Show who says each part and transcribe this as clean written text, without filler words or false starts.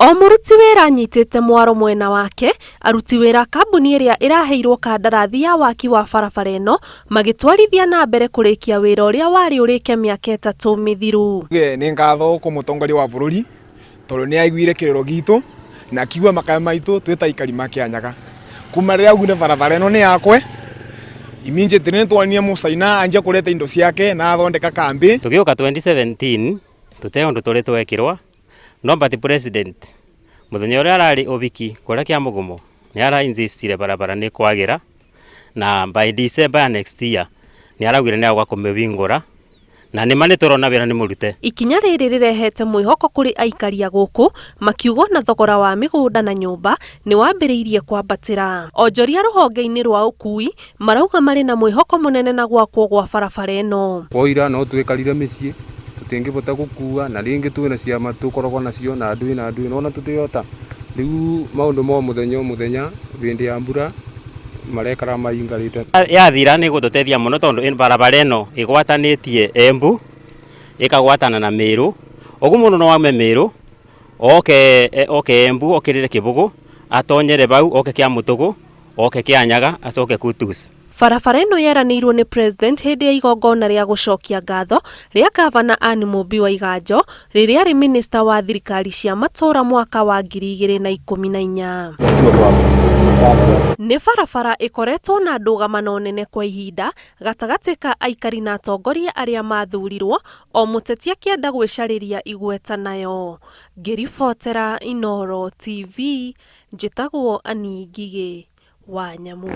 Speaker 1: O muruti wira anyitite mwaro mwena wake, aruti wira kambuni iria iraheirwo kandarathi ya waki wa barabara ino magitwarithia na mbere kurikia wira uria wari urike miaka 3 mithiru.
Speaker 2: Ni ngatho ku mutongoria wa bururi tondu ni aiguire kiriro gitu na kiwa makaya maitu twita ikari makianyaga kuma riria augire barabara ino ni yakwe immediately ni twania musaina anje kureta indo ciake na athondeka kambi.
Speaker 3: Tugiuka 2017 tutee undu turi twekirwa no but president muthenya uria arari obiki kuria kia mugumo ni ara insistire barabara ni kwagira na by December next year ni aragwire ni agwa kumewingura na ni mane turona wira ni murute.
Speaker 1: Ikinya riri rirehete mwihoko kuri aikaria guku makiugo na thogora wa migunda na nyumba ni wambiriirie kwambatira. Onjoria ruhonge-ini rwa ukui marauga mari na mwihoko munene na gwakwo gwa barabara ino.
Speaker 4: Poira no twikarire micii tutingibota gukua na ringi twina ciama tukoragwo nacio na andui nona tutiyota riu maundu mo muthenya bindi ya mbura marekara maingarite
Speaker 3: yathira ni gututethia muno tondu in barabara ino igwatanitie Embu ikagwatana na Meru ogu muno no wame Meru oke Embu okirire Kibugu atonyere bau oke kia Mutugu oke Kianyaga acoke Kutus.
Speaker 1: Barabara ino yeranirwo ni president hindi ya igongona ria gucokia ngatho ria gavana Anne Mumbi wa Iganjo riria ari minister wa thirikari cia matura mwaka wa 2014. Ni barabara ikoretwo na ndugamano nene kwa ihinda gatagati ka aikari na atongoria aria mathurirwo o muteti akienda gwicariria igweta nayo. Ngiribotera Inooro TV, njitagwo Ani Ngigi wa Nyamu.